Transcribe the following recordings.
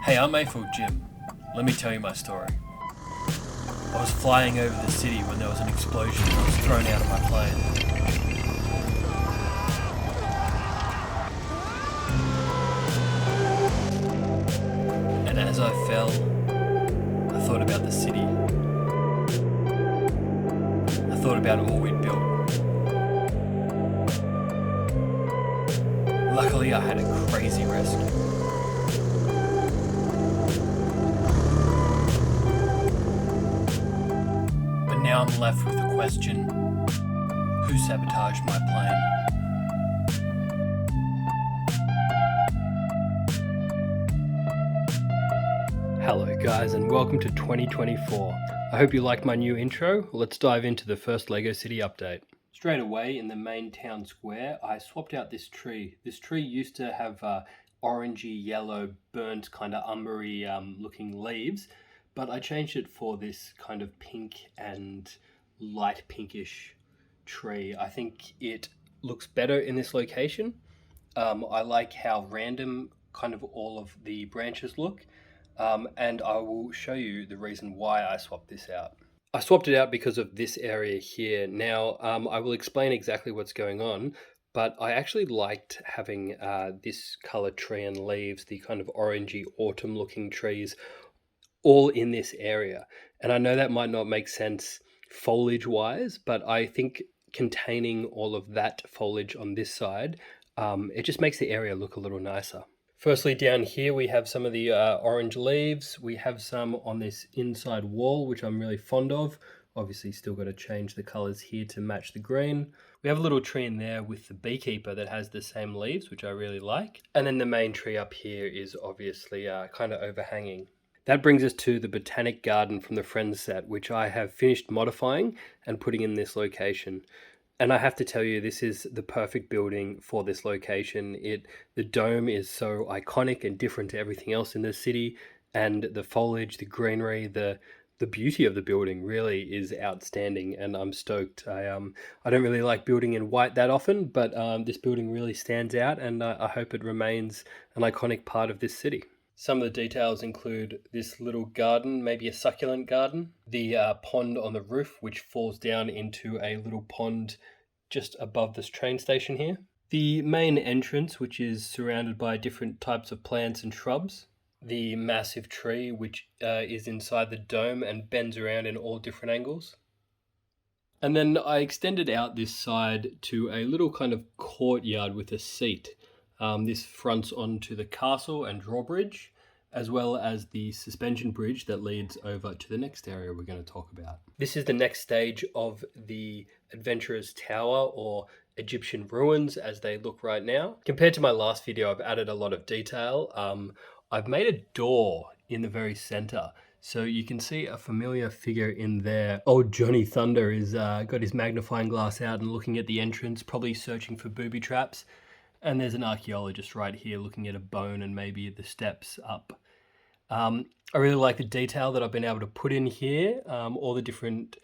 Hey, I'm Mayfield Jim. Let me tell you my story. I was flying over the city when there was an explosion and I was thrown out of my plane. And as I fell, I thought about the city. I thought about all we'd built. Luckily, I had a crazy rescue. But now I'm left with the question, who sabotaged my plane? Hello guys and welcome to 2024. I hope you like my new intro. Let's dive into the first LEGO City update. Straight away in the main town square, I swapped out this tree. This tree used to have orangey, yellow, burnt, kind of umbery looking leaves, but I changed it for this kind of pink and light pinkish tree. I think it looks better in this location. I like how random kind of all of the branches look. And I will show you the reason why I swapped this out. I swapped it out because of this area here. Now, I will explain exactly what's going on, but I actually liked having this color tree and leaves, the kind of orangey autumn looking trees, all in this area. And I know that might not make sense foliage wise, but I think containing all of that foliage on this side, it just makes the area look a little nicer. Firstly, down here we have some of the orange leaves. We have some on this inside wall, which I'm really fond of. Obviously still got to change the colors here to match the green. We have a little tree in there with the beekeeper that has the same leaves, which I really like. And then the main tree up here is obviously kind of overhanging. That brings us to the botanic garden from the Friends set, which I have finished modifying and putting in this location. And I have to tell you, this is the perfect building for this location. The dome is so iconic and different to everything else in the city, and the foliage, the greenery, the beauty of the building really is outstanding, and I'm stoked. I don't really like building in white that often, but this building really stands out, and I hope it remains an iconic part of this city. Some of the details include this little garden, maybe a succulent garden, the pond on the roof, which falls down into a little pond just above this train station here. The main entrance, which is surrounded by different types of plants and shrubs. The massive tree, which is inside the dome and bends around in all different angles. And then I extended out this side to a little kind of courtyard with a seat. This fronts onto the castle and drawbridge, as well as the suspension bridge that leads over to the next area we're going to talk about. This is the next stage of the Adventurer's Tower, or Egyptian ruins as they look right now. Compared to my last video, I've added a lot of detail. I've made a door in the very center, so you can see a familiar figure in there. Old Johnny Thunder is got his magnifying glass out and looking at the entrance, probably searching for booby traps. And there's an archaeologist right here looking at a bone and maybe the steps up. I really like the detail that I've been able to put in here, all the different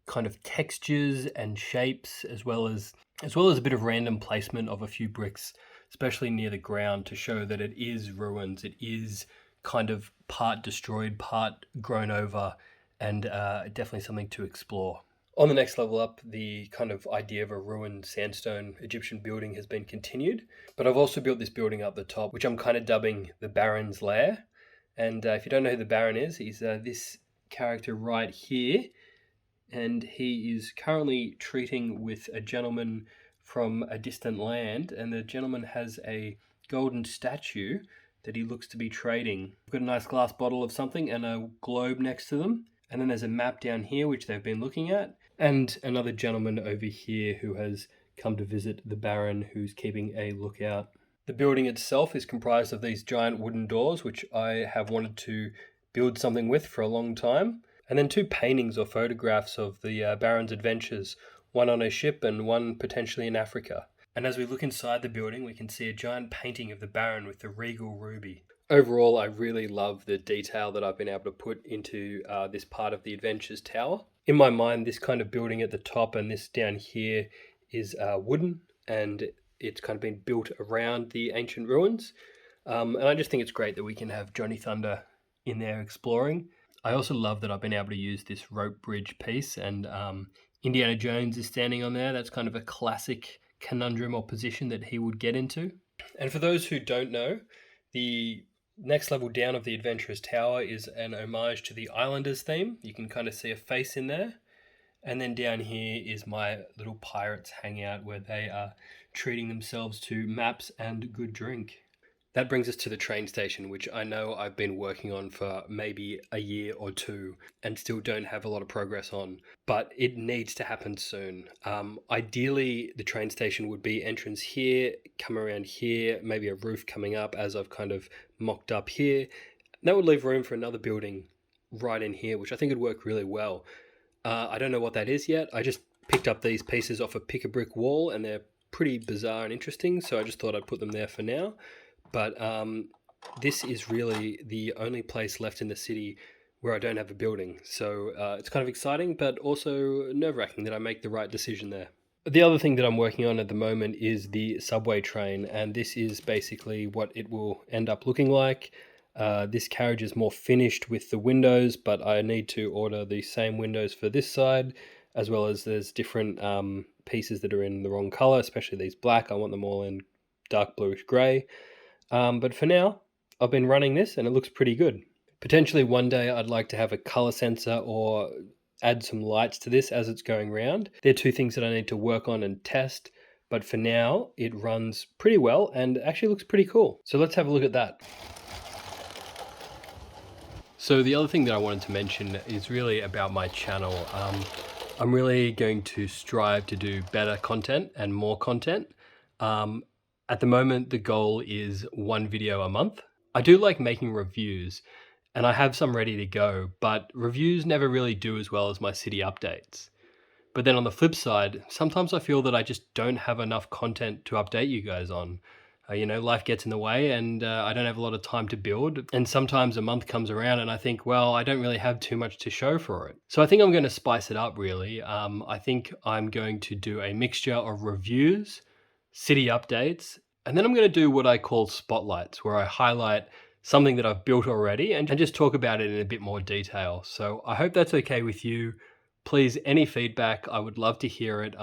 kind of textures and shapes, as well as a bit of random placement of a few bricks, especially near the ground, to show that it is ruins. It is kind of part destroyed, part grown over, and definitely something to explore. On the next level up, the kind of idea of a ruined sandstone Egyptian building has been continued, but I've also built this building up the top, which I'm kind of dubbing the Baron's Lair. And if you don't know who the Baron is, he's this character right here, and he is currently treating with a gentleman from a distant land, and the gentleman has a golden statue that he looks to be trading. We've got a nice glass bottle of something and a globe next to them. And then there's a map down here, which they've been looking at, and another gentleman over here who has come to visit the Baron, who's keeping a lookout. The building itself is comprised of these giant wooden doors, which I have wanted to build something with for a long time. And then two paintings or photographs of the Baron's adventures, one on a ship and one potentially in Africa. And as we look inside the building, we can see a giant painting of the Baron with the regal ruby. Overall, I really love the detail that I've been able to put into this part of the Adventures Tower. In my mind, this kind of building at the top and this down here is wooden, and it's kind of been built around the ancient ruins. And I just think it's great that we can have Johnny Thunder in there exploring. I also love that I've been able to use this rope bridge piece, and Indiana Jones is standing on there. That's kind of a classic conundrum or position that he would get into. And for those who don't know, the next level down of the Adventurous Tower is an homage to the Islanders theme. You can kind of see a face in there. And then down here is my little pirates hangout where they are treating themselves to maps and good drink. That brings us to the train station, which I know I've been working on for maybe a year or two and still don't have a lot of progress on, but it needs to happen soon. Ideally, the train station would be entrance here, come around here, maybe a roof coming up as I've kind of mocked up here. That would leave room for another building right in here, which I think would work really well. I don't know what that is yet. I just picked up these pieces off a pick-a-brick wall and they're pretty bizarre and interesting, so I just thought I'd put them there for now. But this is really the only place left in the city where I don't have a building. So it's kind of exciting, but also nerve-wracking that I make the right decision there. The other thing that I'm working on at the moment is the subway train, and this is basically what it will end up looking like. This carriage is more finished with the windows, but I need to order the same windows for this side, as well as there's different pieces that are in the wrong color, especially these black. I want them all in dark bluish gray. But for now, I've been running this and it looks pretty good. Potentially one day I'd like to have a color sensor or add some lights to this as it's going round. They're two things that I need to work on and test, but for now it runs pretty well and actually looks pretty cool. So let's have a look at that. So the other thing that I wanted to mention is really about my channel. I'm really going to strive to do better content and more content. At the moment, the goal is one video a month. I do like making reviews, and I have some ready to go, but reviews never really do as well as my city updates. But then on the flip side, sometimes I feel that I just don't have enough content to update you guys on. Life gets in the way and I don't have a lot of time to build. And sometimes a month comes around and I think, well, I don't really have too much to show for it. So I think I'm going to spice it up really. I think I'm going to do a mixture of reviews, city updates, and then I'm going to do what I call spotlights, where I highlight something that I've built already and just talk about it in a bit more detail. So I hope that's okay with you. Please, any feedback, I would love to hear it.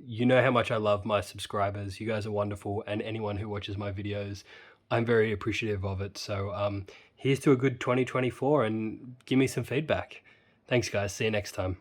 You know how much I love my subscribers. You guys are wonderful, and anyone who watches my videos, I'm very appreciative of it. So here's to a good 2024 and give me some feedback. Thanks guys, see you next time.